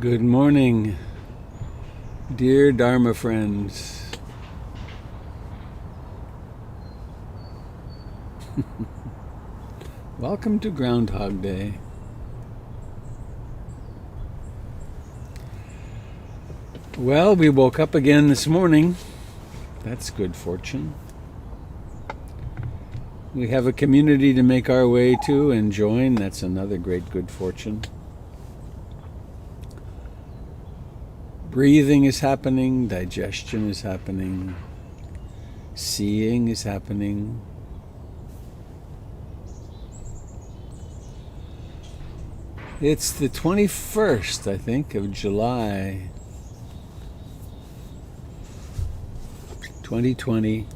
Good morning, dear Dharma friends. Welcome to Groundhog Day. Well, we woke up again this morning. That's good fortune. We have a community to make our way to and join. That's another great good fortune. Breathing is happening, digestion is happening, seeing is happening. It's the 21st, I think, of July, 2020.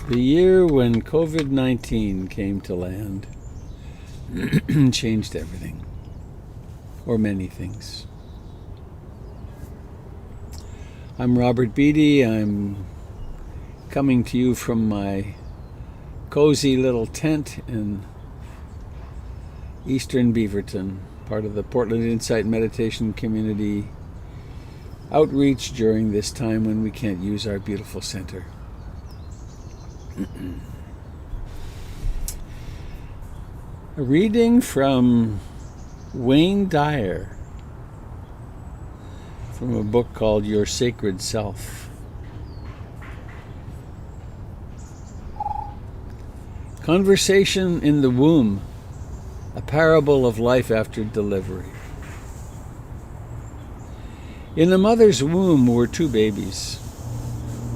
The year when COVID-19 came to land and changed everything. Or many things. I'm Robert Beatty. I'm coming to you from my cozy little tent in Eastern Beaverton, part of the Portland Insight Meditation Community outreach during this time when we can't use our beautiful center. A reading from Wayne Dyer from a book called Your Sacred Self. Conversation in the Womb, a parable of life after delivery. In the mother's womb were two babies.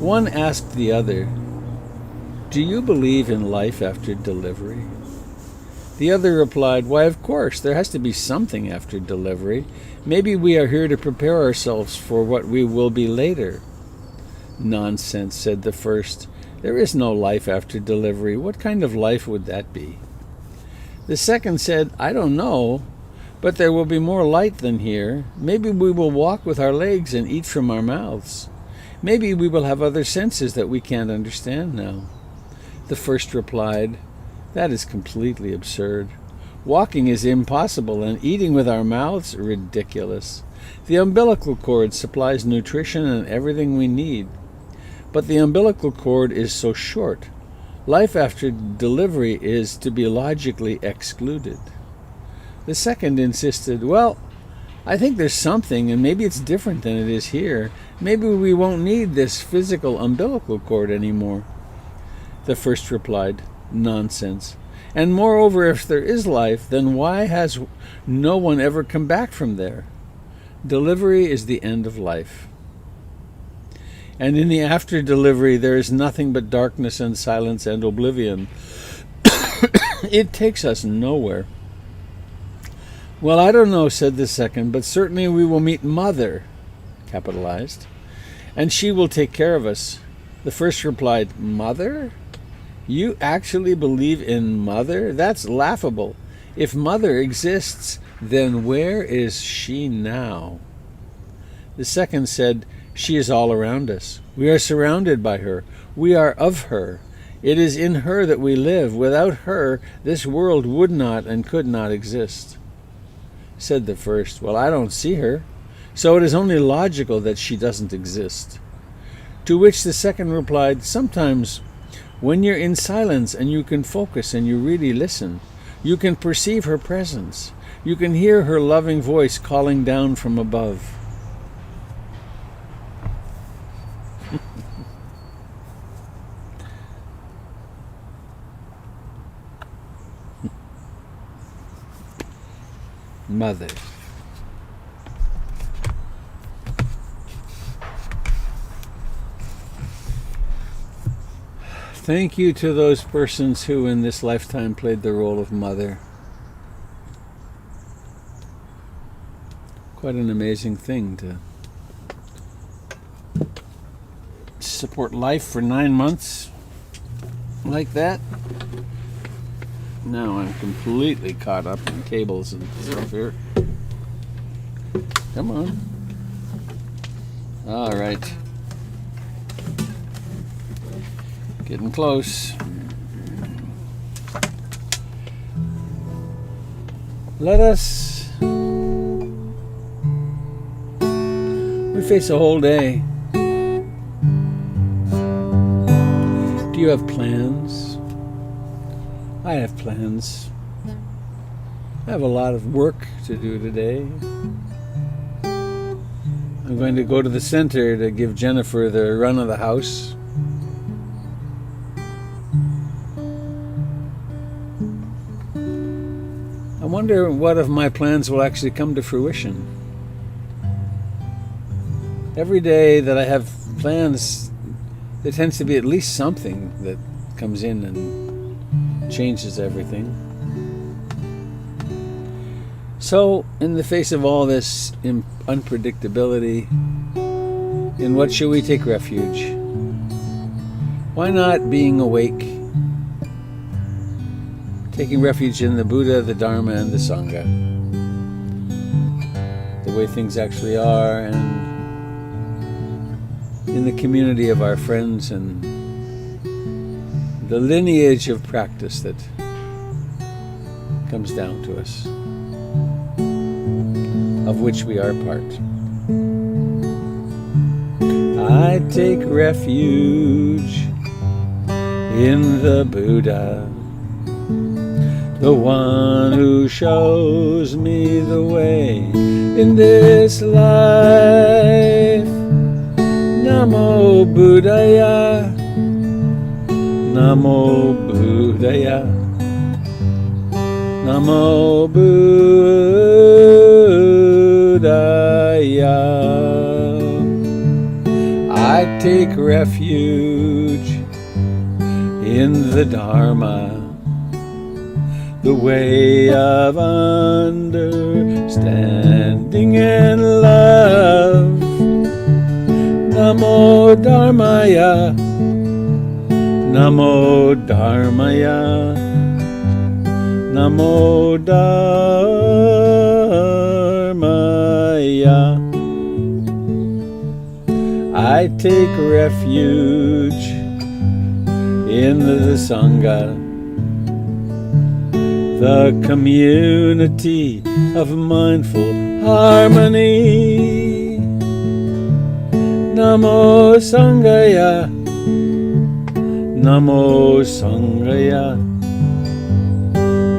One asked the other, "Do you believe in life after delivery?" The other replied, "Why, of course, there has to be something after delivery. Maybe we are here to prepare ourselves for what we will be later." "Nonsense," said the first. "There is no life after delivery. What kind of life would that be?" The second said, "I don't know, but there will be more light than here. Maybe we will walk with our legs and eat from our mouths. Maybe we will have other senses that we can't understand now." The first replied, "That is completely absurd. Walking is impossible, and eating with our mouths, ridiculous. The umbilical cord supplies nutrition and everything we need. But the umbilical cord is so short. Life after delivery is to be logically excluded." The second insisted, "Well, I think there's something, and maybe it's different than it is here. Maybe we won't need this physical umbilical cord anymore." The first replied, "Nonsense. And moreover, if there is life, then why has no one ever come back from there? Delivery is the end of life. And in the after delivery, there is nothing but darkness and silence and oblivion. It takes us nowhere." "Well, I don't know," said the second, "but certainly we will meet Mother," capitalized, "and she will take care of us." The first replied, "Mother? You actually believe in Mother? That's laughable. If Mother exists, then where is she now?" The second said, "She is all around us. We are surrounded by her. We are of her. It is in her that we live. Without her, this world would not and could not exist." Said the first, "Well, I don't see her, so it is only logical that she doesn't exist." To which the second replied, "Sometimes, when you're in silence and you can focus and you really listen, you can perceive her presence. You can hear her loving voice calling down from above." Mother. Thank you to those persons who in this lifetime played the role of mother. Quite an amazing thing to support life for 9 months like that. Now I'm completely caught up in cables and stuff here. Come on. All right. Getting close. Let us We face a whole day. Do you have plans? I have plans. I have a lot of work to do today. I'm going to go to the center to give Jennifer the run of the house. I wonder what of my plans will actually come to fruition. Every day that I have plans, there tends to be at least something that comes in and changes everything. So, in the face of all this unpredictability, in what shall we take refuge? Why not being awake? Taking refuge in the Buddha, the Dharma, and the Sangha. The way things actually are, and in the community of our friends, and the lineage of practice that comes down to us, of which we are part. I take refuge in the Buddha, the one who shows me the way in this life. Namo Buddhaya, Namo Buddhaya, Namo Buddhaya. I take refuge in the Dharma, the way of understanding and love. Namo Dharmaya, Namo Dharmaya, Namo Dharmaya. I take refuge in the Sangha, the community of mindful harmony. Namo Sangaya, Namo Sangaya,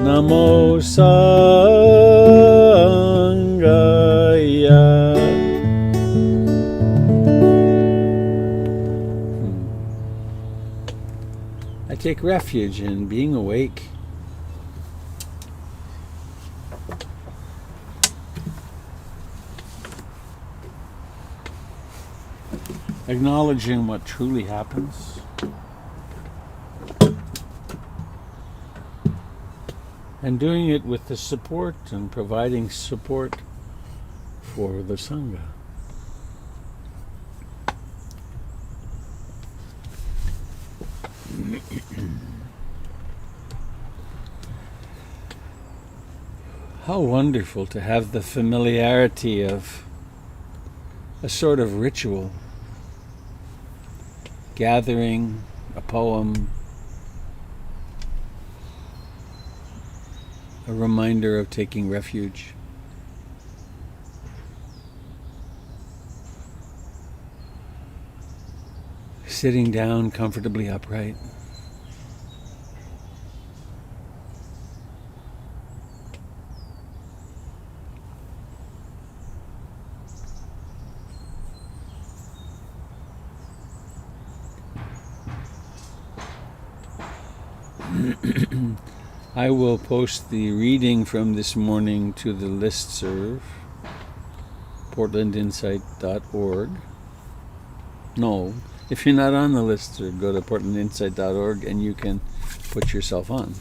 Namo Sangaya. I take refuge in being awake. Acknowledging what truly happens. And doing it with the support and providing support for the Sangha. How wonderful to have the familiarity of a sort of ritual, gathering, a poem, a reminder of taking refuge. Sitting down comfortably upright. I will post the reading from this morning to the listserv, portlandinsight.org. No, if you're not on the listserv, go to portlandinsight.org and you can put yourself on.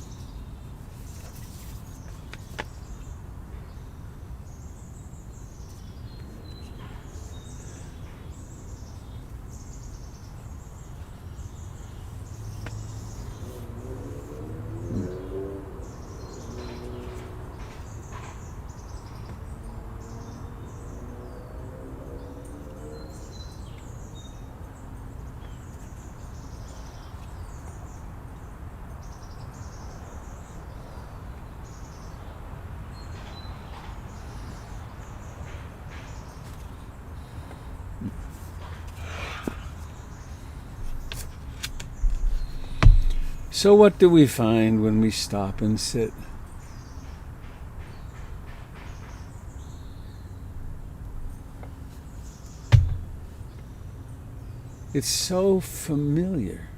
So what do we find when we stop and sit? It's so familiar.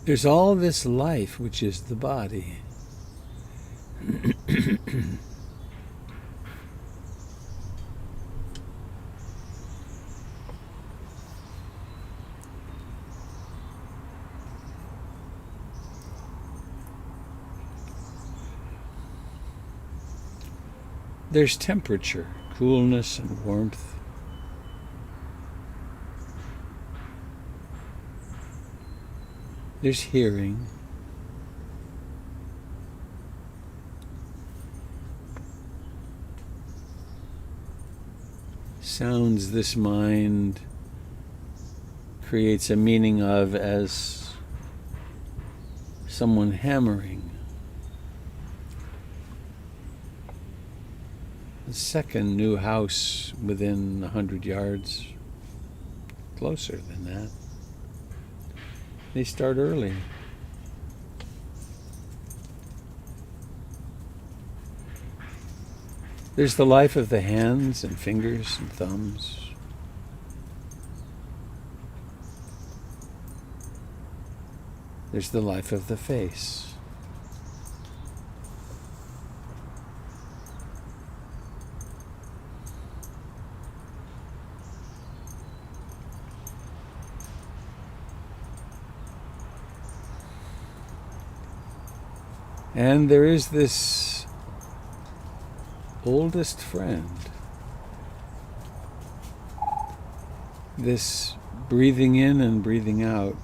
There's all this life, which is the body. There's temperature, coolness, and warmth. There's hearing. Sounds this mind creates a meaning of as someone hammering. The second new house within 100 yards, closer than that. They start early. There's the life of the hands and fingers and thumbs. There's the life of the face. And there is this oldest friend, this breathing in and breathing out.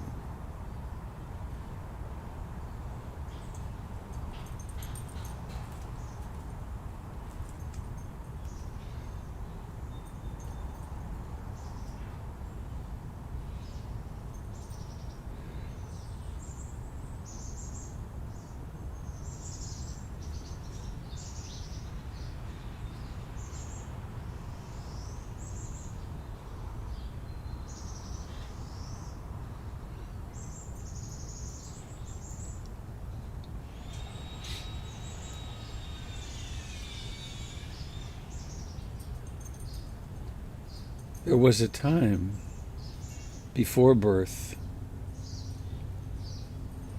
There was a time before birth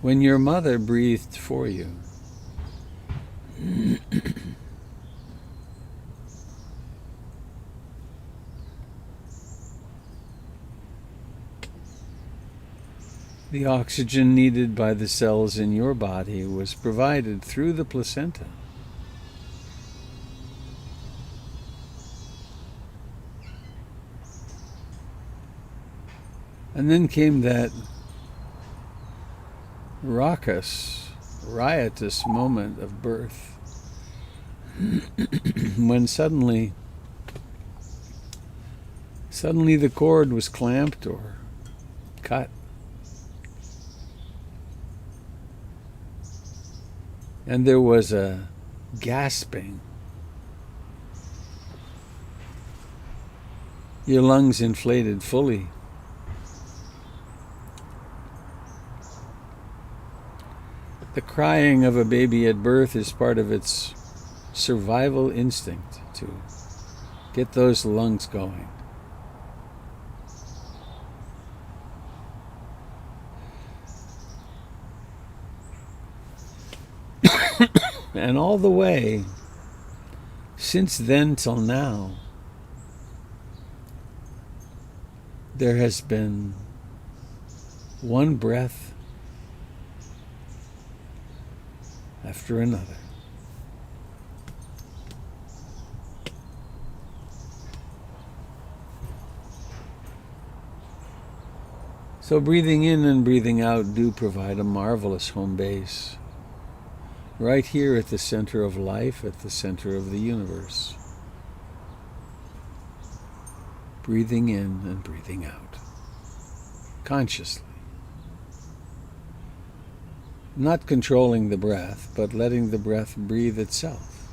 when your mother breathed for you. The oxygen needed by the cells in your body was provided through the placenta. And then came that riotous moment of birth when suddenly the cord was clamped or cut. And there was a gasping. Your lungs inflated fully. The crying of a baby at birth is part of its survival instinct to get those lungs going. And all the way, since then till now, there has been one breath after another. So breathing in and breathing out do provide a marvelous home base, right here at the center of life, at the center of the universe. Breathing in and breathing out, consciously. Not controlling the breath, but letting the breath breathe itself.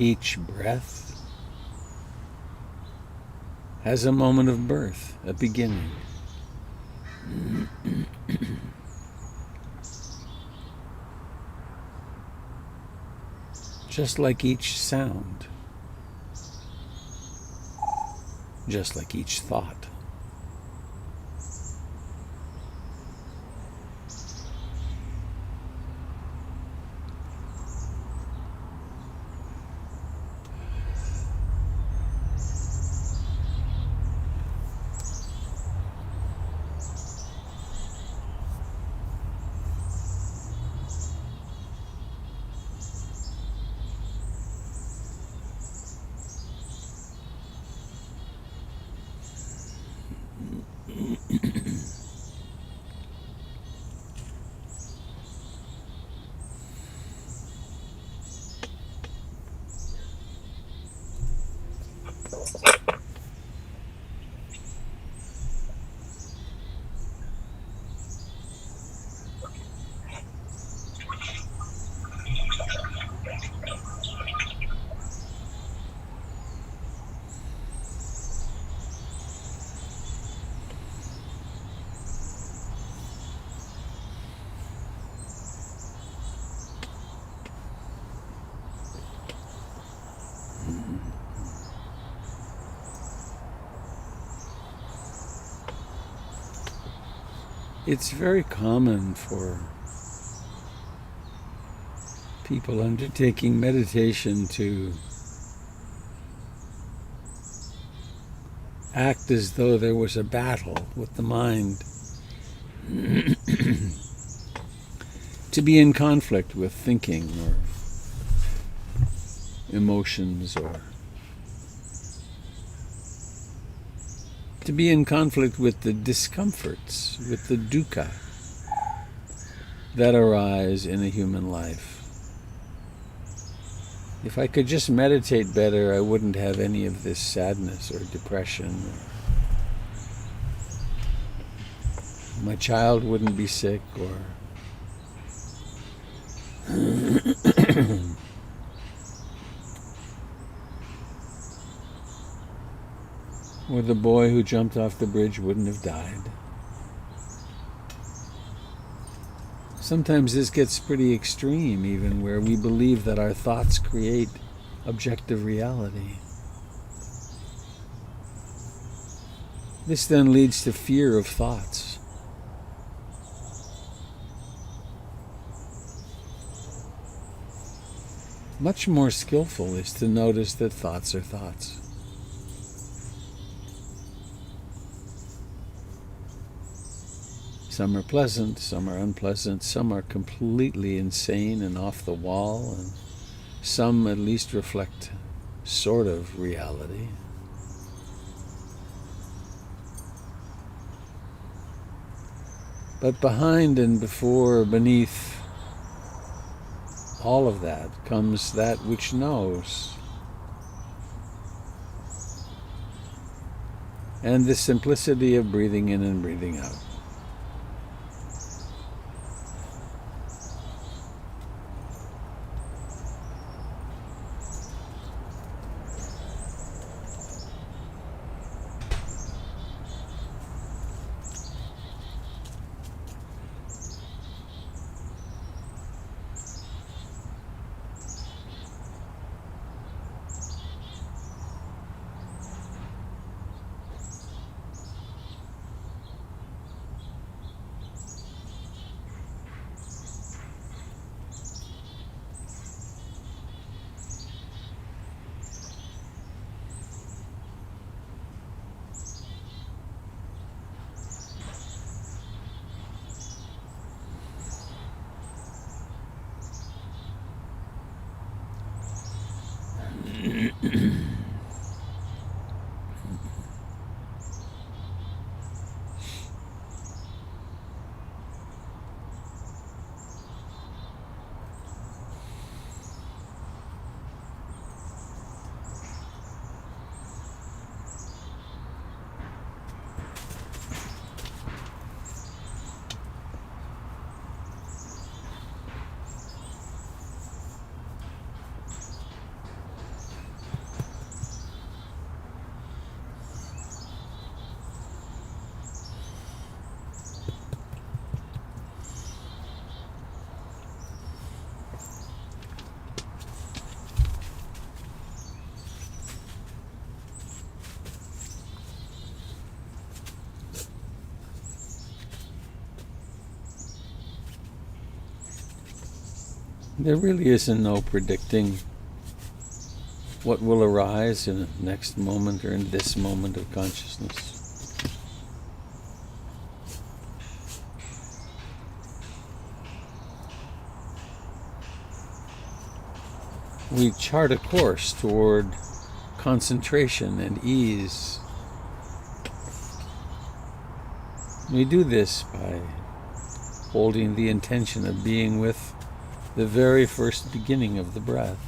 Each breath has a moment of birth, a beginning. Just like each sound, just like each thought. It's very common for people undertaking meditation to act as though there was a battle with the mind, to be in conflict with thinking or emotions, or to be in conflict with the discomforts, with the dukkha that arise in a human life. If I could just meditate better, I wouldn't have any of this sadness or depression. My child wouldn't be sick, or the boy who jumped off the bridge wouldn't have died. Sometimes this gets pretty extreme, even, where we believe that our thoughts create objective reality. This then leads to fear of thoughts. Much more skillful is to notice that thoughts are thoughts. Some are pleasant, some are unpleasant, some are completely insane and off the wall, and some at least reflect sort of reality. But behind and before, beneath all of that comes that which knows. And the simplicity of breathing in and breathing out. There really isn't no predicting what will arise in the next moment or in this moment of consciousness. We chart a course toward concentration and ease. We do this by holding the intention of being with the very first beginning of the breath,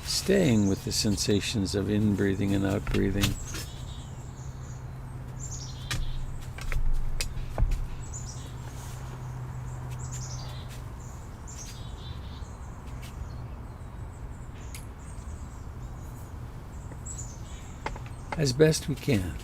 staying with the sensations of in-breathing and out-breathing. As best we can.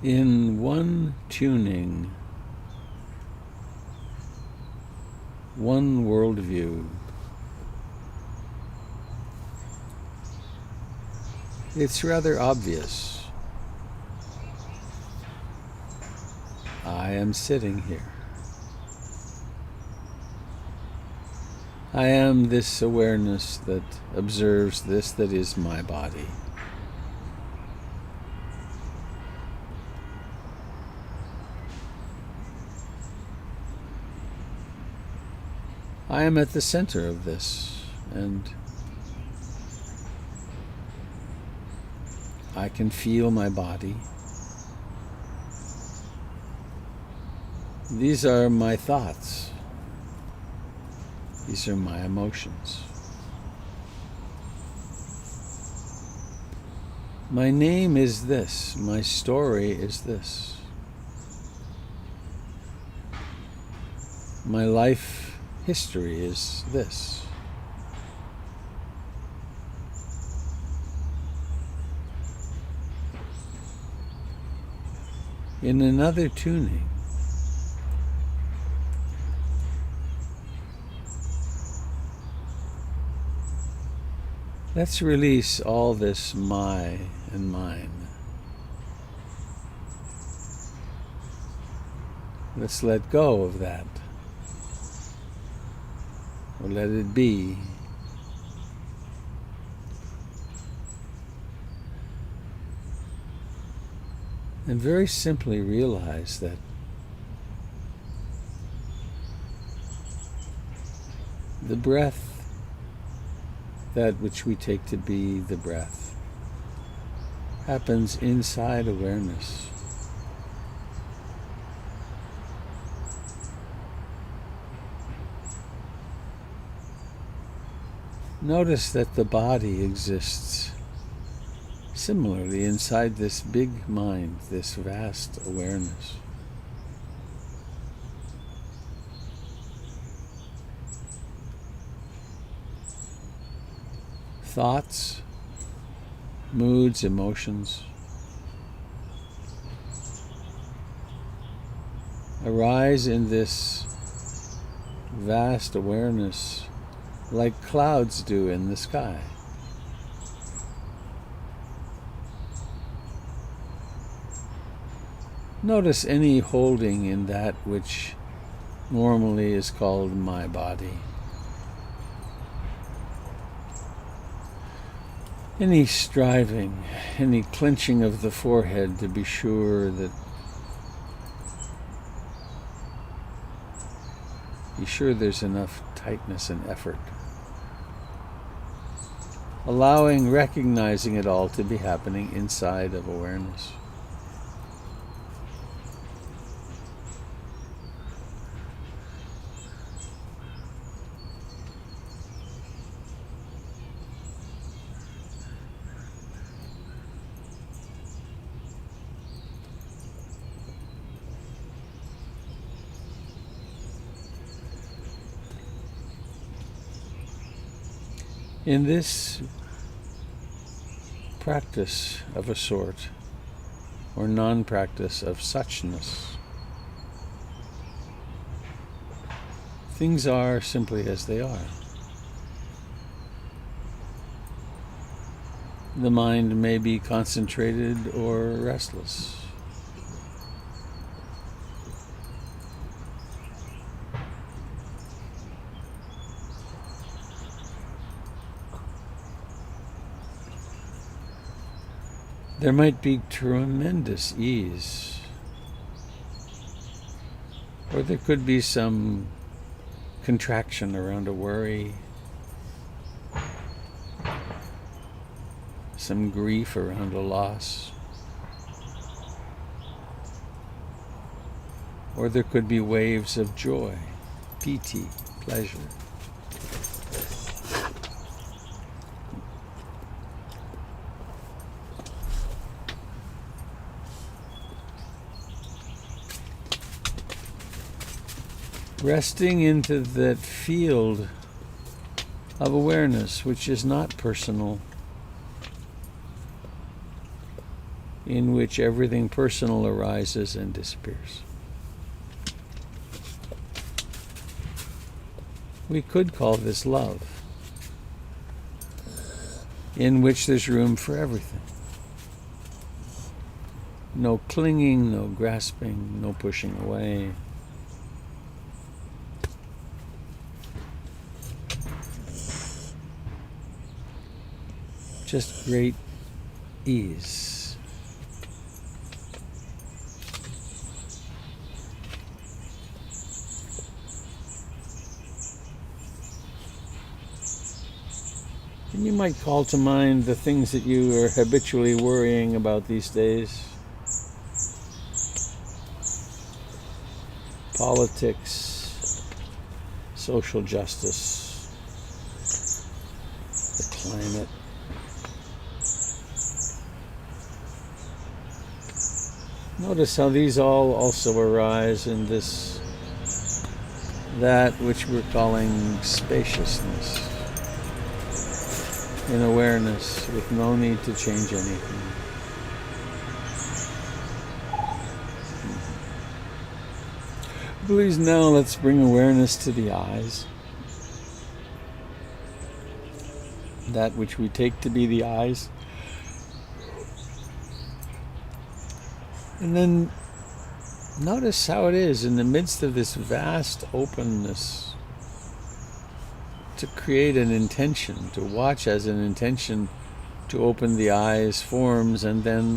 in one tuning, one worldview. It's rather obvious. I am sitting here. I am this awareness that observes this that is my body. I am at the center of this, and I can feel my body. These are my thoughts. These are my emotions. My name is this. My story is this. My life history is this. In another tuning, let's release all this my and mine. Let's let go of that, or let it be. And very simply realize that the breath, that which we take to be the breath, happens inside awareness. Notice that the body exists similarly inside this big mind, this vast awareness. Thoughts, moods, emotions arise in this vast awareness like clouds do in the sky. Notice any holding in that which normally is called my body. Any striving, any clenching of the forehead to be sure that there's enough tightness and effort. Recognizing it all to be happening inside of awareness. In this practice of a sort, or non-practice of suchness, things are simply as they are. The mind may be concentrated or restless. There might be tremendous ease, or there could be some contraction around a worry, some grief around a loss, or there could be waves of joy, piti, pleasure. Resting into that field of awareness, which is not personal, in which everything personal arises and disappears. We could call this love, in which there's room for everything. No clinging, no grasping, no pushing away. Just great ease. And you might call to mind the things that you are habitually worrying about these days. Politics, social justice, the climate. Notice how these all also arise in that which we're calling spaciousness, in awareness with no need to change anything. Please now let's bring awareness to the eyes. That which we take to be the eyes. And then notice how it is in the midst of this vast openness to create an intention, to watch as an intention to open the eyes forms, and then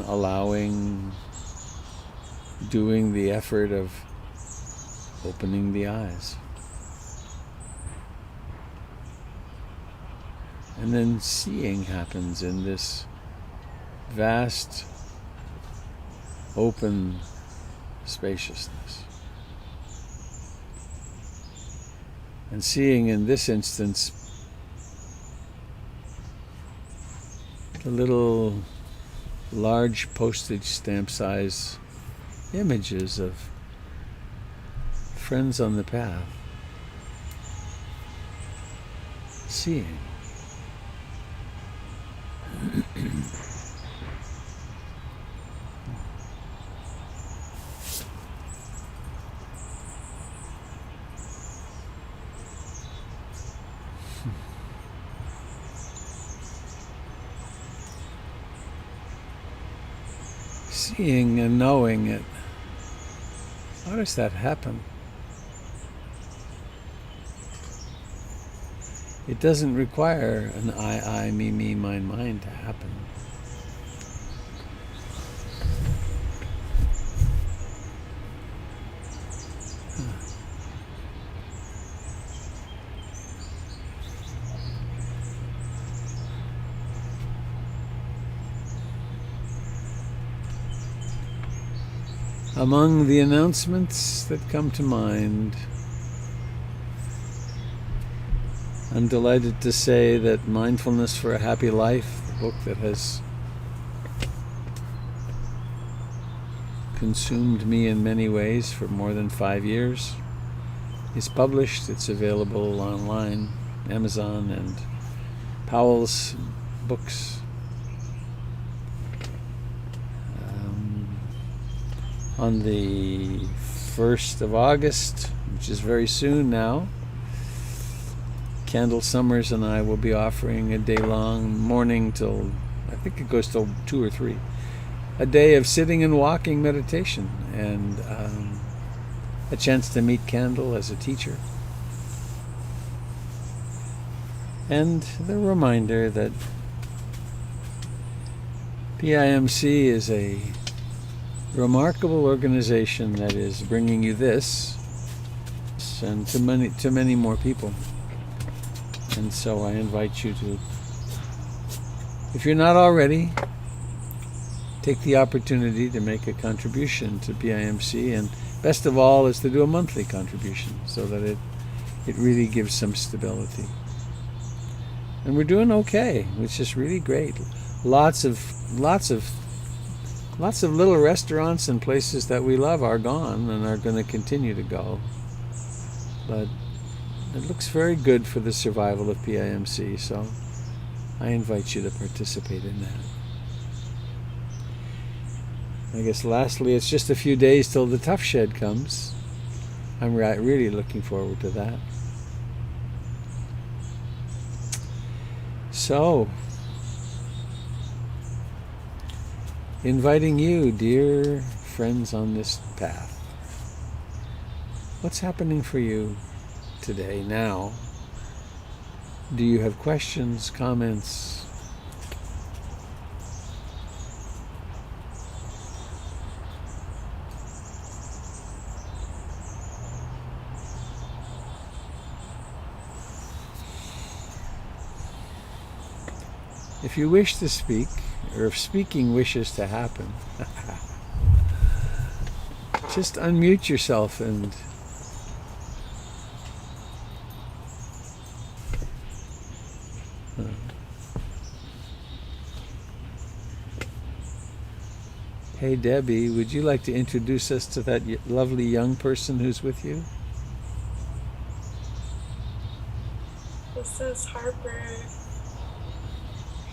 doing the effort of opening the eyes. And then seeing happens in this vast open spaciousness. And seeing in this instance the little large postage stamp size images of friends on the path. Seeing. Seeing and knowing it. How does that happen? It doesn't require an I, me, mine to happen. Among the announcements that come to mind, I'm delighted to say that Mindfulness for a Happy Life, the book that has consumed me in many ways for more than 5 years, is published. It's available online, Amazon and Powell's Books. On the 1st of August, which is very soon now, Candle Summers and I will be offering a day-long, morning till, I think it goes till 2 or 3, a day of sitting and walking meditation, and a chance to meet Candle as a teacher. And the reminder that PIMC is a remarkable organization that is bringing you this and to many more people. And so I invite you to, if you're not already, take the opportunity to make a contribution to PIMC, and best of all is to do a monthly contribution so that it really gives some stability. And we're doing okay, which is really great. Lots of little restaurants and places that we love are gone and are going to continue to go. But it looks very good for the survival of PIMC, so I invite you to participate in that. I guess lastly, it's just a few days till the Tough Shed comes. I'm really looking forward to that. So, inviting you, dear friends on this path. What's happening for you today, now? Do you have questions, comments? If you wish to speak, or if speaking wishes to happen, just unmute yourself and hey Debbie, would you like to introduce us to that lovely young person who's with you? This is Harper.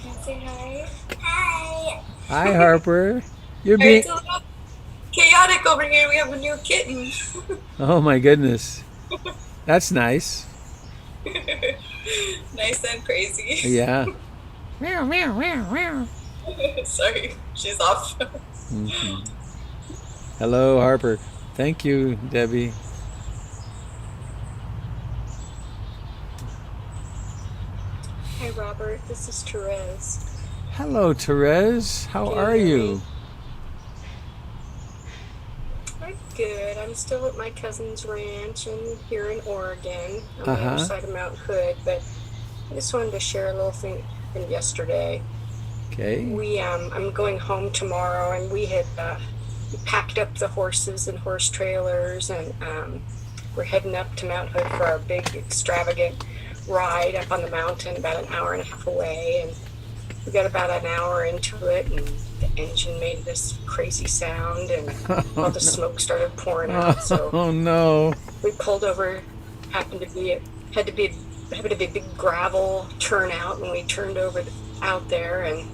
Can I say hi? Hi. Hi Harper. You're It's being... a little chaotic over here. We have a new kitten. Oh my goodness. That's nice. Nice and crazy. Yeah. Meow, meow, meow, meow. Sorry, she's off. Mm-hmm. Hello, Harper. Thank you, Debbie. Hi, Robert. This is Therese. Hello, Therese. How Can you are hear you? me? I'm good. I'm still at my cousin's ranch and here in Oregon on the other Uh-huh. side of Mount Hood, but I just wanted to share a little thing that happened yesterday. Okay. I'm going home tomorrow, and we had packed up the horses and horse trailers, and we're heading up to Mount Hood for our big extravagant ride up on the mountain, about an hour and a half away. And we got about an hour into it, and the engine made this crazy sound, and all the smoke started pouring out. So Oh no. we pulled over. Happened to be had to be happened to be a big gravel turnout, and we turned over out there and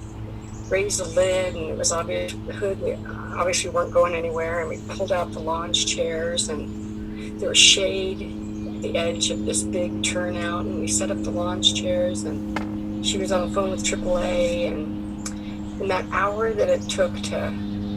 raised the lid, and it was obvious the hood. We obviously weren't going anywhere, and we pulled out the lounge chairs, and there was shade at the edge of this big turnout, and we set up the lounge chairs, and she was on the phone with AAA, and in that hour that it took to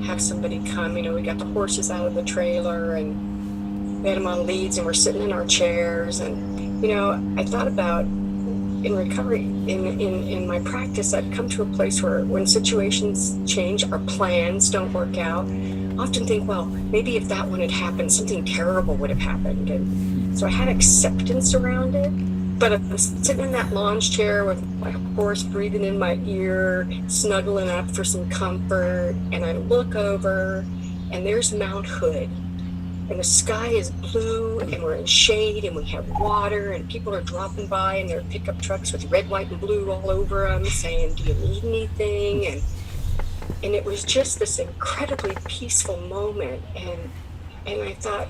have somebody come, we got the horses out of the trailer, and we had them on leads, and we're sitting in our chairs, and I thought about, in recovery, in my practice, I've come to a place where when situations change, our plans don't work out, I often think, well, maybe if that one had happened, something terrible would have happened. And so I had acceptance around it, but I'm sitting in that lounge chair with my horse breathing in my ear, snuggling up for some comfort, and I look over, and there's Mount Hood. And the sky is blue, and we're in shade, and we have water, and people are dropping by in their pickup trucks with red, white, and blue all over them, saying, "Do you need anything?" And it was just this incredibly peaceful moment. And I thought,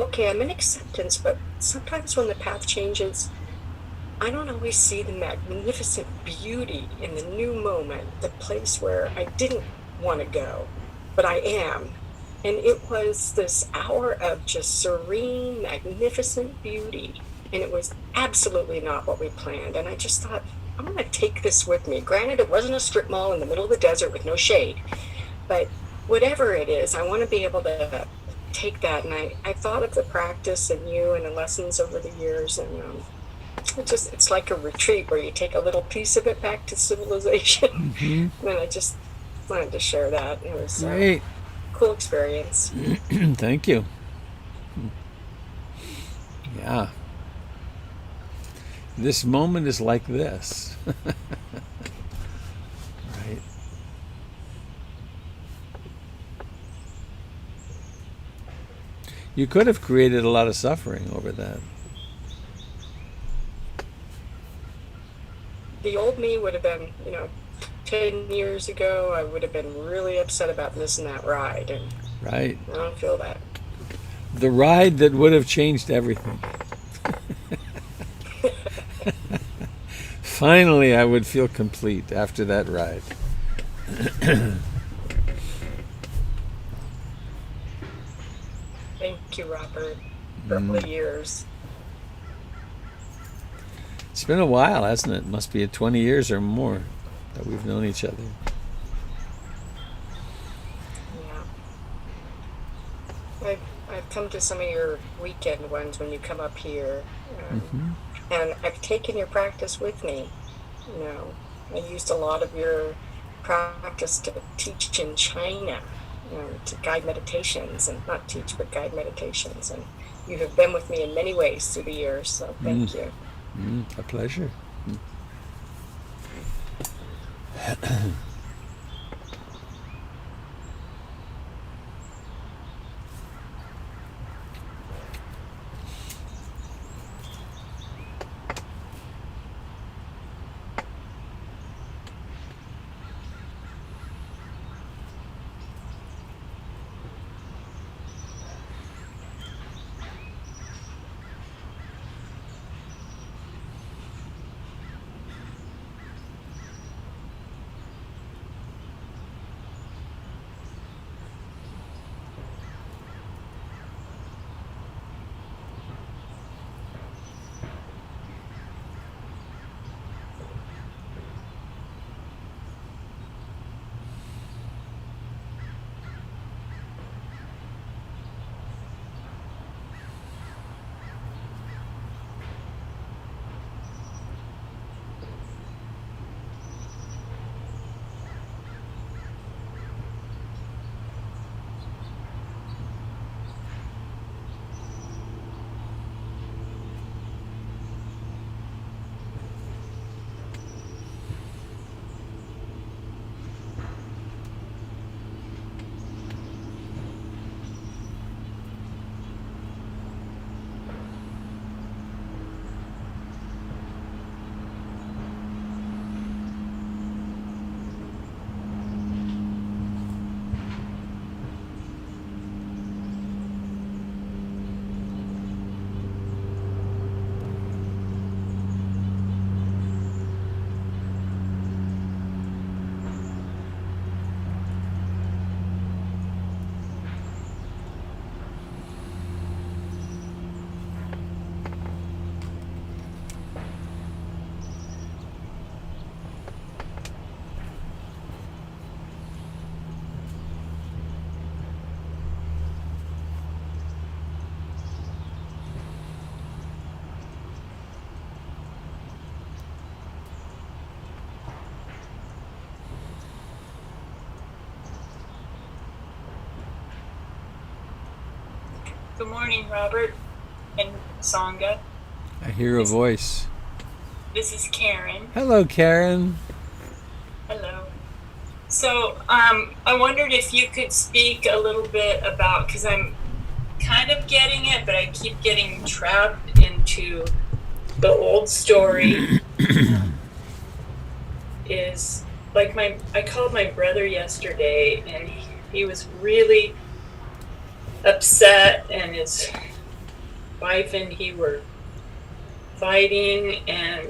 okay, I'm in acceptance, but sometimes when the path changes, I don't always see the magnificent beauty in the new moment, the place where I didn't want to go, but I am. And it was this hour of just serene, magnificent beauty. And it was absolutely not what we planned. And I just thought, I'm going to take this with me. Granted, it wasn't a strip mall in the middle of the desert with no shade. But whatever it is, I want to be able to take that. And I thought of the practice and you and the lessons over the years. And it's like a retreat where you take a little piece of it back to civilization. Mm-hmm. And I just wanted to share that. It was Great. cool experience. Thank you. Yeah. This moment is like this. Right. You could have created a lot of suffering over that. The old me would have been, 10 years ago, I would have been really upset about missing that ride. And Right. I don't feel that. The ride that would have changed everything. Finally, I would feel complete after that ride. Thank you, Robert, for all the years. It's been a while, hasn't it? Must be 20 years or more that we've known each other. Yeah. I've come to some of your weekend ones when you come up here, Hmm. and I've taken your practice with me. You know, I used a lot of your practice to teach in China, to guide meditations, and not teach, but guide meditations. And you have been with me in many ways through the years, so thank you. A pleasure. Good morning, Robert and Sangha. I hear a voice. This is Karen. Hello, Karen. Hello. So, I wondered if you could speak a little bit about, because I'm kind of getting it, but I keep getting trapped into the old story. Is like I called my brother yesterday, and he was really upset, and his wife and he were fighting, and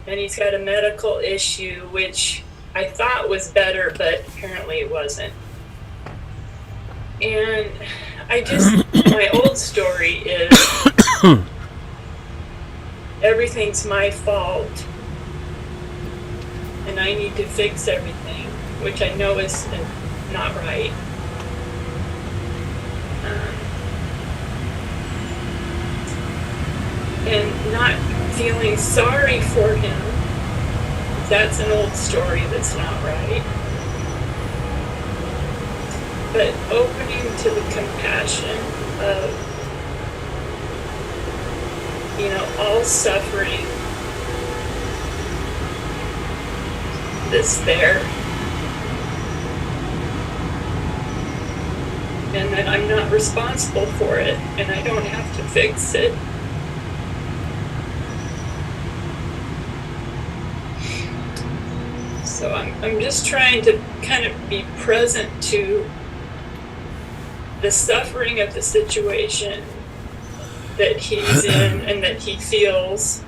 he's got a medical issue, which I thought was better, but apparently it wasn't. And my old story is everything's my fault, and I need to fix everything, which I know is not right. And not feeling sorry for him, that's an old story that's not right. But opening to the compassion of, all suffering that's there. And that I'm not responsible for it, and I don't have to fix it. So I'm just trying to kind of be present to the suffering of the situation that he's in and that he feels.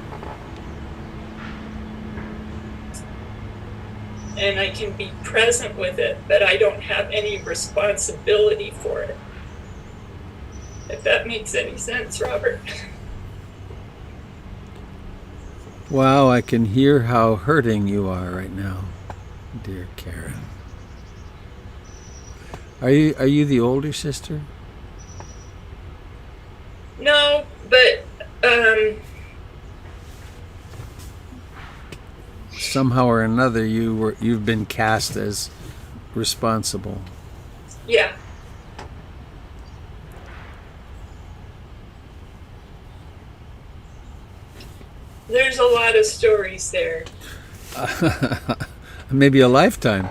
and I can be present with it, but I don't have any responsibility for it. If that makes any sense, Robert. Wow, I can hear how hurting you are right now, dear Karen. Are you the older sister? No, but Somehow or another, you've been cast as responsible. yeah. There's a lot of stories there. Maybe a lifetime.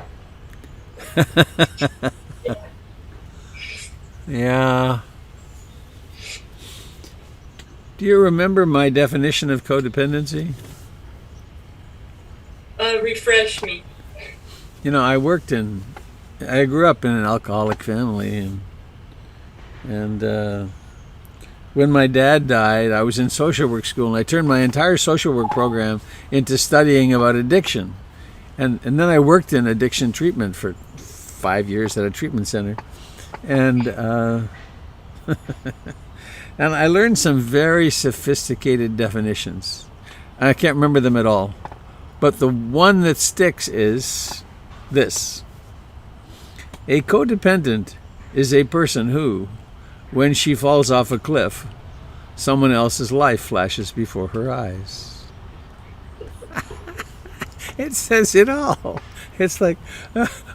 Yeah. Do you remember my definition of codependency? Refresh me. You know, I grew up in an alcoholic family, and when my dad died, I was in social work school, and I turned my entire social work program into studying about addiction. And then I worked in addiction treatment for 5 years at a treatment center. And and I learned some very sophisticated definitions. I can't remember them at all. But the one that sticks is this. A codependent is a person who, when she falls off a cliff, someone else's life flashes before her eyes. It says it all. It's like,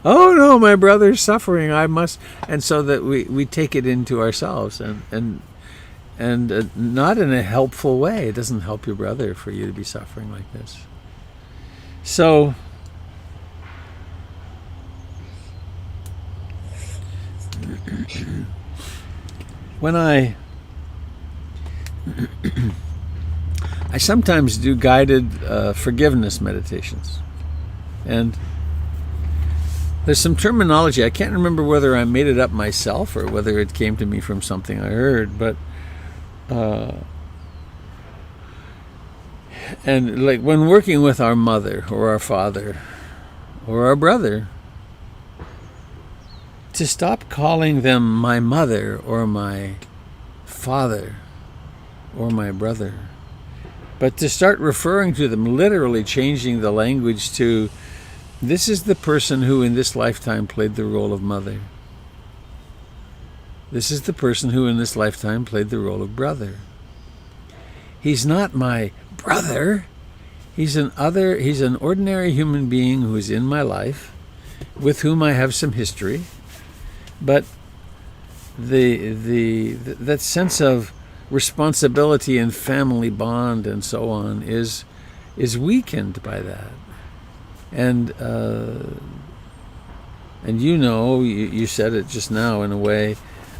oh no, my brother's suffering, I must. And so that we take it into ourselves and not in a helpful way. It doesn't help your brother for you to be suffering like this. So, when I sometimes do guided forgiveness meditations, and there's some terminology. I can't remember whether I made it up myself or whether it came to me from something I heard, but and like when working with our mother or our father or our brother, to stop calling them my mother or my father or my brother, but to start referring to them, literally changing the language to, this is the person who in this lifetime played the role of mother. This is the person who in this lifetime played the role of brother. He's not my brother. He's an ordinary human being who is in my life, with whom I have some history, but that sense of responsibility and family bond and so on is weakened by that. And you said it just now in a way,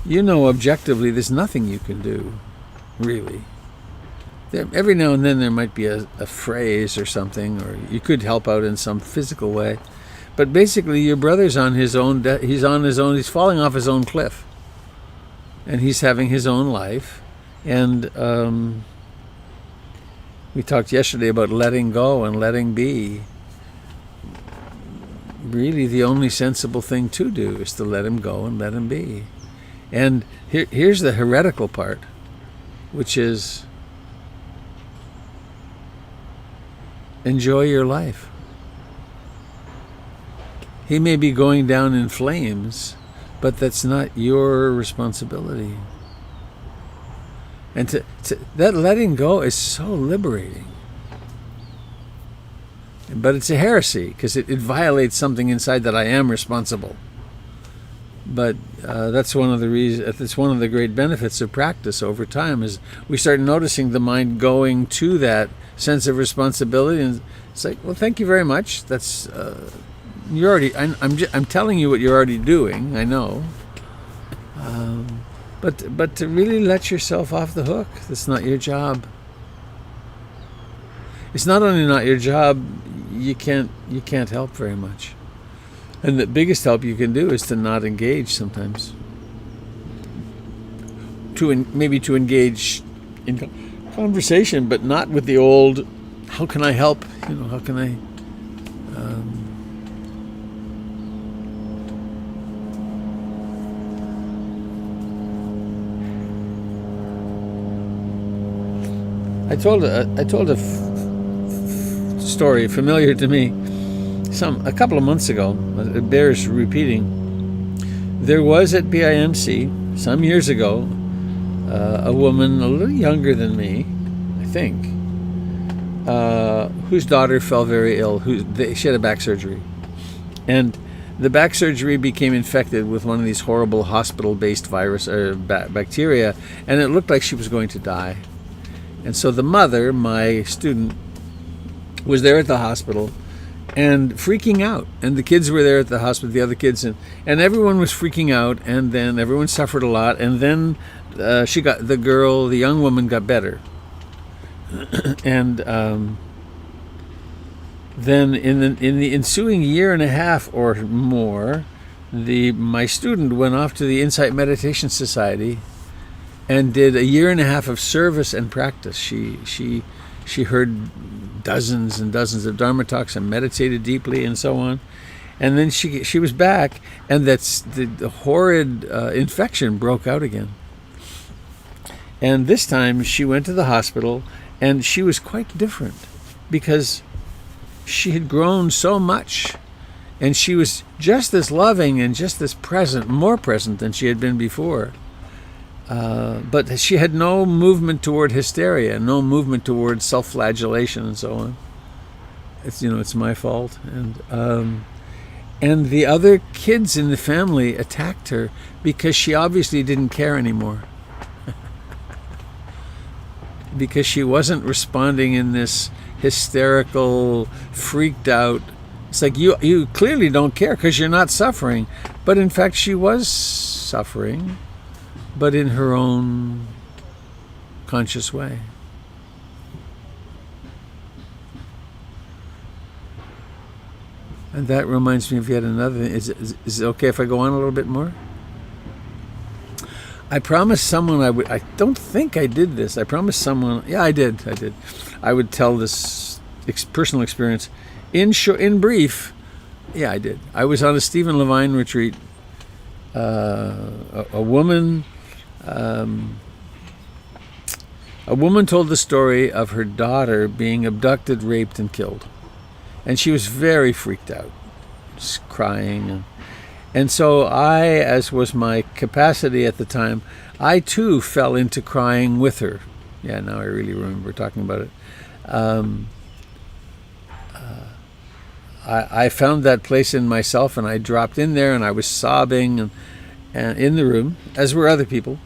objectively there's nothing you can do, really. Every now and then there might be a phrase or something, or you could help out in some physical way. But basically your brother's on his own, he's falling off his own cliff. And he's having his own life. And we talked yesterday about letting go and letting be. Really the only sensible thing to do is to let him go and let him be. And here's the heretical part, which is enjoy your life. He may be going down in flames, but that's not your responsibility. And that letting go is so liberating. But it's a heresy, because it violates something inside that I am responsible. But that's one of the reasons. That's one of the great benefits of practice over time, is we start noticing the mind going to that sense of responsibility, and it's like, well, thank you very much. That's you're already. I'm telling you what you're already doing. I know. But to really let yourself off the hook, that's not your job. It's not only not your job, you can't help very much. And the biggest help you can do is to not engage sometimes. Maybe to engage in conversation, but not with the old, how can I help? How can I I told a story familiar to me a couple of months ago. It bears repeating. There was at BIMC some years ago a woman a little younger than me, I think, whose daughter fell very ill. She had a back surgery, and the back surgery became infected with one of these horrible hospital-based virus or bacteria, and it looked like she was going to die. And so the mother, my student, was there at the hospital and freaking out. And the kids were there at the hospital, the other kids, and everyone was freaking out, and then everyone suffered a lot, and then the young woman got better. And then in the ensuing year and a half or more, my student went off to the Insight Meditation Society and did a year and a half of service and practice. She heard dozens and dozens of Dharma talks and meditated deeply and so on. And then she was back, and the horrid infection broke out again. And this time she went to the hospital, and she was quite different because she had grown so much, and she was just as loving and just as present, more present than she had been before. But she had no movement toward hysteria, no movement toward self-flagellation and so on. It's my fault. And the other kids in the family attacked her because she obviously didn't care anymore. Because she wasn't responding in this hysterical, freaked out. It's like you clearly don't care because you're not suffering. But in fact, she was suffering, but in her own conscious way. And that reminds me of yet another thing. Is it okay if I go on a little bit more? I promised someone I don't think I did this. I promised someone, yeah, I did. I would tell this personal experience. In brief, yeah, I did. I was on a Stephen Levine retreat. A woman told the story of her daughter being abducted, raped, and killed. And she was very freaked out, just crying. And so I, as was my capacity at the time, I too fell into crying with her. Yeah, now I really remember talking about it. I found that place in myself, and I dropped in there, and I was sobbing and in the room, as were other people.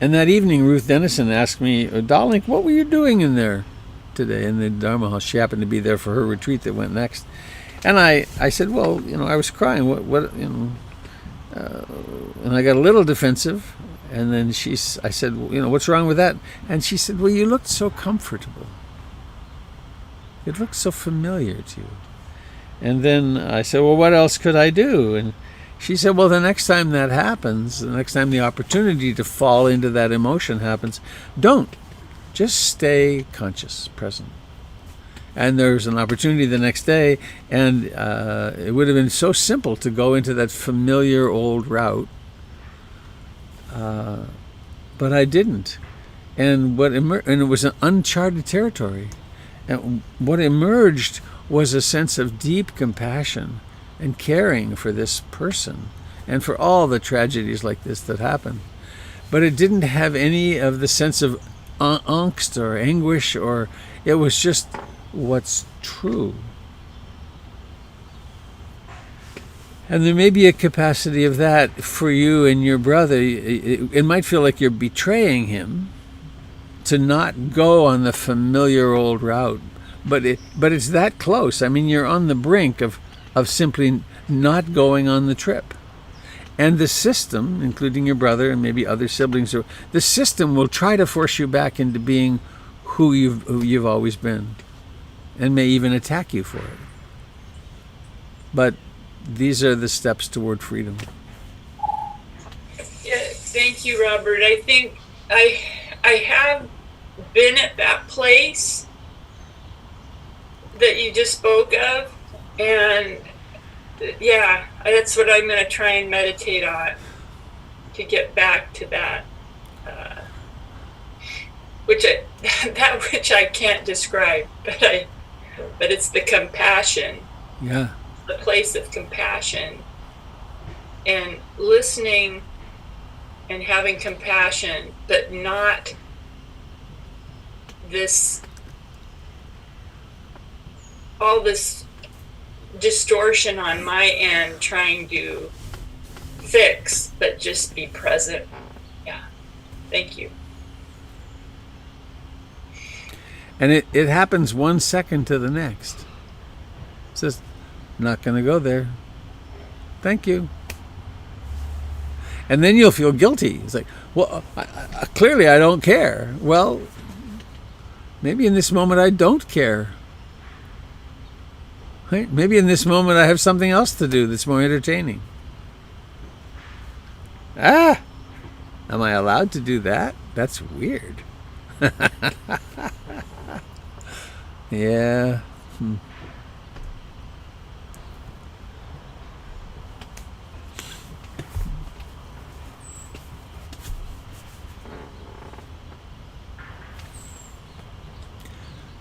And that evening, Ruth Dennison asked me, "Darling, what were you doing in there today in the Dharma House?" She happened to be there for her retreat that went next. And I said, well, I was crying. And I got a little defensive. And then I said, what's wrong with that? And she said, well, you looked so comfortable. It looked so familiar to you. And then I said, well, what else could I do? And she said, well, the next time that happens, the next time the opportunity to fall into that emotion happens, don't. Just stay conscious, present. And there was an opportunity the next day, and it would have been so simple to go into that familiar old route, but I didn't. And it was an uncharted territory. And what emerged was a sense of deep compassion and caring for this person and for all the tragedies like this that happen. But it didn't have any of the sense of angst or anguish, or it was just what's true. And there may be a capacity of that for you and your brother. It might feel like you're betraying him to not go on the familiar old route, but it's that close. I mean, you're on the brink of simply not going on the trip. And the system, including your brother and maybe other siblings, the system will try to force you back into being who you've always been, and may even attack you for it. But these are the steps toward freedom. Yeah, thank you, Robert. I think I have been at that place that you just spoke of, and yeah, that's what I'm going to try and meditate on, to get back to that that which I can't describe, but it's the compassion, Yeah. the place of compassion, and listening and having compassion, but not all this distortion on my end trying to fix, but just be present. Yeah. Thank you. And it happens 1 second to the next. It says, not going to go there. Thank you. And then you'll feel guilty. It's like, well, clearly I don't care. Well, maybe in this moment I don't care. Right? Maybe in this moment I have something else to do that's more entertaining. Am I allowed to do that? That's weird. Yeah.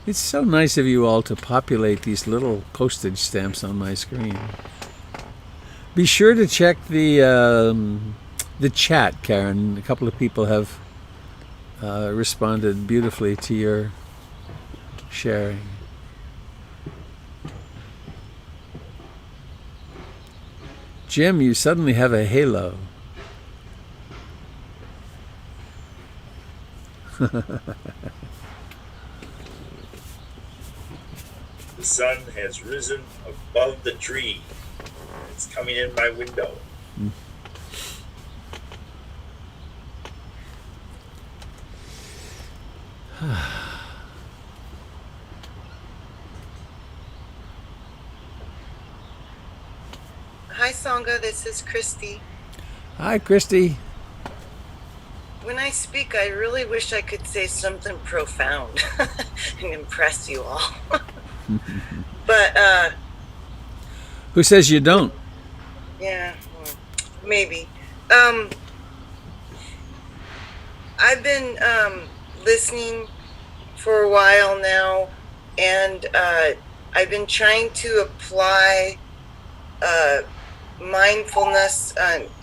It's so nice of you all to populate these little postage stamps on my screen. Be sure to check the chat, Karen. A couple of people have responded beautifully to your sharing. Jim, you suddenly have a halo. The sun has risen above the tree. It's coming in my window. Hi, Sangha. This is Christy. Hi, Christy. When I speak, I really wish I could say something profound and impress you all. But, Who says you don't? yeah, maybe. I've been listening for a while now, and I've been trying to apply mindfulness,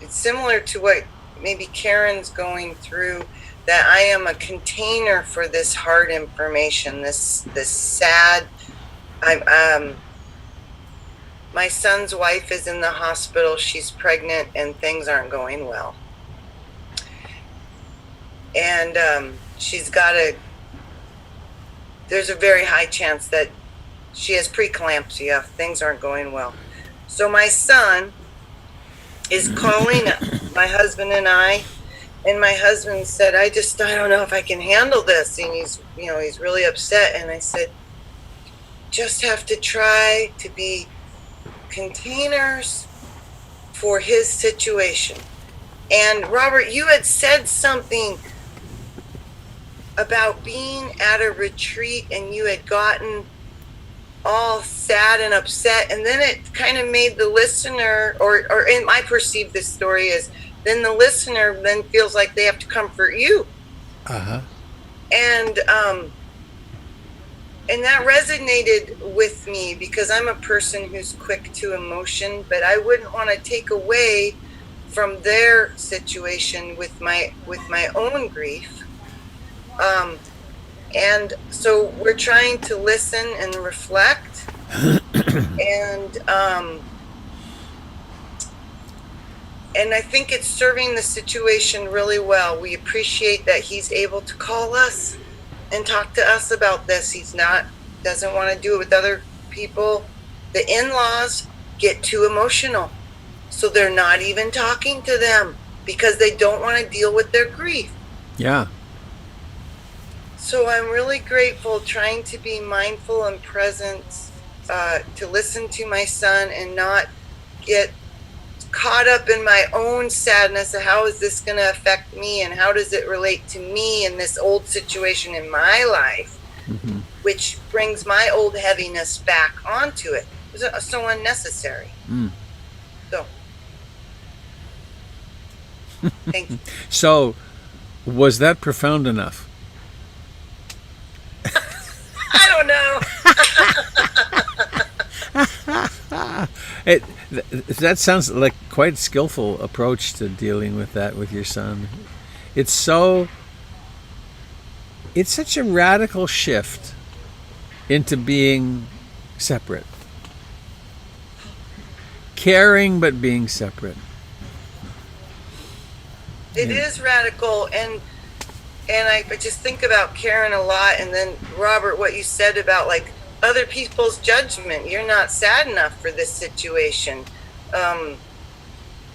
similar to what maybe Karen's going through, that I am a container for this hard information, this sad. My son's wife is in the hospital. She's pregnant, and things aren't going well. And there's a very high chance that she has preeclampsia. Things aren't going well. So my son is calling my husband and I, and my husband said, I don't know if I can handle this. And he's really upset. And I said, just have to try to be containers for his situation. And Robert, you had said something about being at a retreat, and you had gotten all sad and upset, and then it kind of made the listener, and I perceive this story as, then the listener then feels like they have to comfort you. And that resonated with me, because I'm a person who's quick to emotion, but I wouldn't want to take away from their situation with my own grief. And so we're trying to listen and reflect, and I think it's serving the situation really well. We appreciate that he's able to call us and talk to us about this. Doesn't want to do it with other people. The in-laws get too emotional, so they're not even talking to them because they don't want to deal with their grief. Yeah. So I'm really grateful, trying to be mindful and present, to listen to my son and not get caught up in my own sadness of how is this going to affect me, and how does it relate to me in this old situation in my life, which brings my old heaviness back onto it. It's so unnecessary. So, thank you. So, was that profound enough? That sounds like quite a skillful approach to dealing with that with your son. It's such a radical shift into being separate. Caring but being separate. It is radical, and I just think about Karen a lot, and then Robert, what you said about like other people's judgment. You're not sad enough for this situation.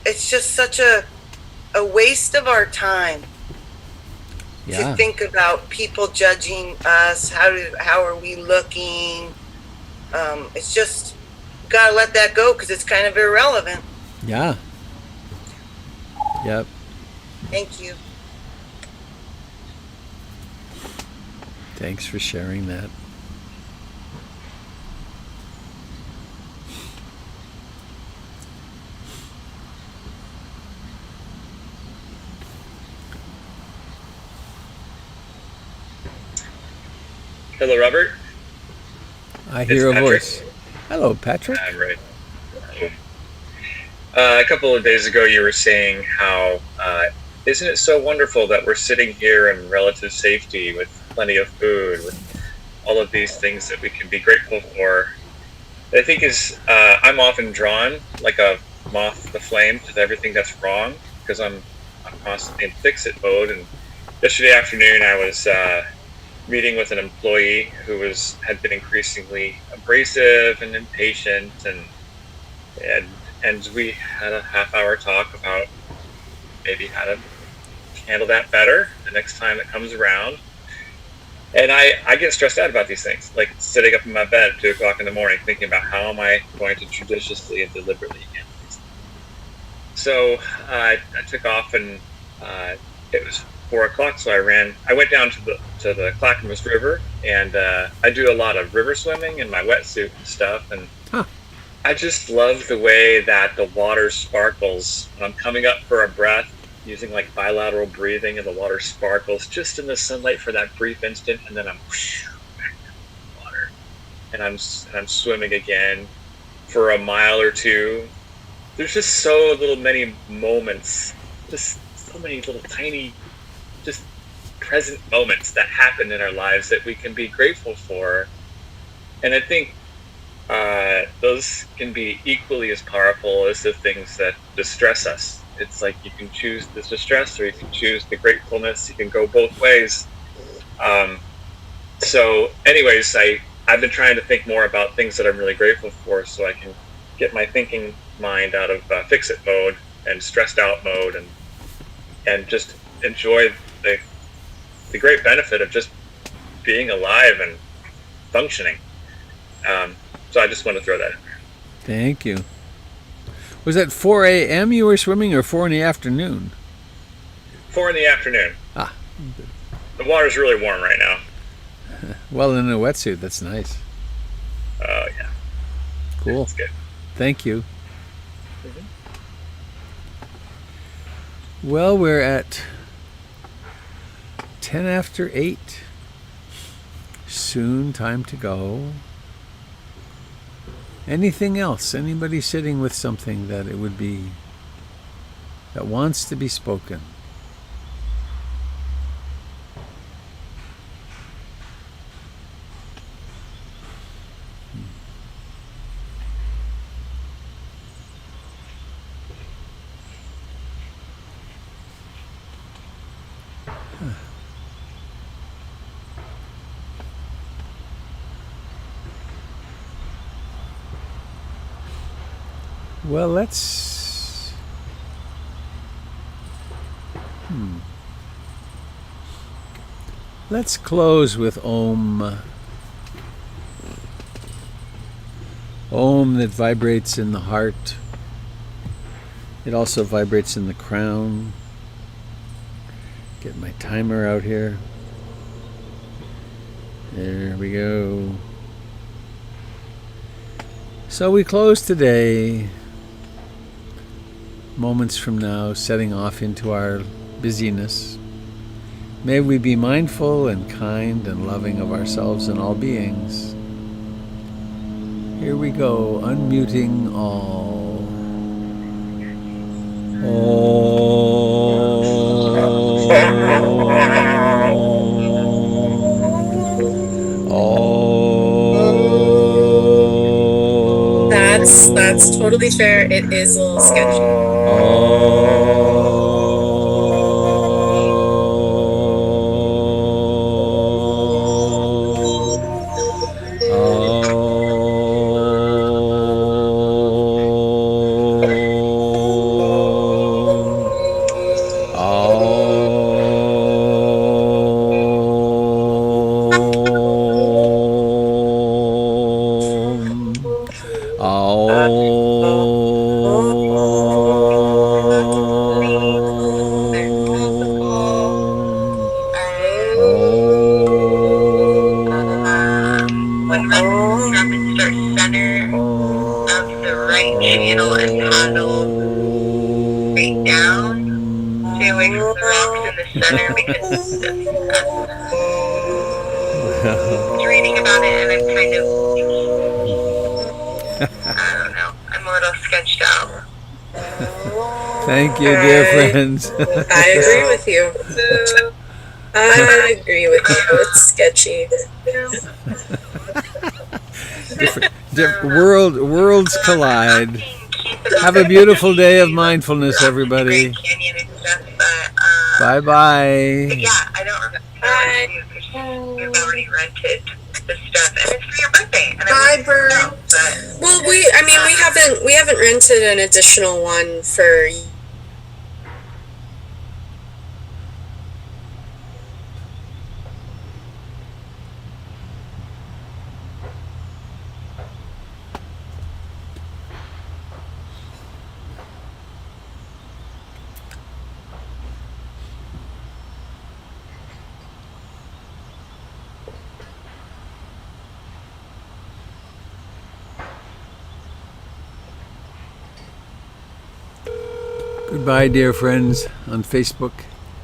It's just such a waste of our time to think about people judging us. How are we looking? It's just gotta let that go because it's kind of irrelevant. Yeah. Yep. Thank you. Thanks for sharing that. Hello, Robert. I hear a Patrick. voice. Hello, Patrick. Right. A couple of days ago, you were saying how isn't it so wonderful that we're sitting here in relative safety with plenty of food, with all of these things that we can be grateful for. I think I'm often drawn like a moth to the flame to everything that's wrong because I'm constantly in fix-it mode. And yesterday afternoon, I was meeting with an employee who had been increasingly abrasive and impatient, and we had a half-hour talk about maybe how to handle that better the next time it comes around. And I get stressed out about these things, like sitting up in my bed at 2 o'clock in the morning thinking about how am I going to judiciously and deliberately handle these things. So I took off, and it was 4 o'clock, so I went down to the Clackamas River, and I do a lot of river swimming in my wetsuit and stuff, and I just love the way that the water sparkles when I'm coming up for a breath, using like bilateral breathing, and the water sparkles just in the sunlight for that brief instant, and then I'm back down in the water, and I'm swimming again for a mile or two. There's just many moments, just so many little tiny, just present moments that happen in our lives that we can be grateful for, and I think those can be equally as powerful as the things that distress us. It's like you can choose the distress or you can choose the gratefulness. You can go both ways. So anyways, I've been trying to think more about things that I'm really grateful for so I can get my thinking mind out of fix-it mode and stressed out mode, and just enjoy the great benefit of just being alive and functioning. So I just want to throw that in there. Thank you. Was that 4 a.m. you were swimming, or 4 in the afternoon? 4 in the afternoon. Ah. The water's really warm right now. Well, in a wetsuit, that's nice. Oh, yeah. Cool. That's good. Thank you. Well, we're at 10 after 8. Soon time to go. Anything else? Anybody sitting with something that wants to be spoken? Well, let's close with Om. Om that vibrates in the heart. It also vibrates in the crown. Get my timer out here. There we go. So we close today. Moments from now, setting off into our busyness. May we be mindful and kind and loving of ourselves and all beings. Here we go, unmuting all. That's totally fair. It is a little sketchy. When running, start center of the right channel and paddle straight down. Stay away from the rocks in the center because reading about it and I'm kind of, I don't know, I'm a little sketched out. Thank you, dear friends. I agree with you. I agree with you. It's sketchy. Worlds collide. Have a beautiful day of mindfulness, everybody. Bye bye. Yeah, I don't remember. We've already rented the stuff, and it's for your birthday. And Bye, Bird. Well, we haven't rented an additional one for. Goodbye, dear friends on Facebook.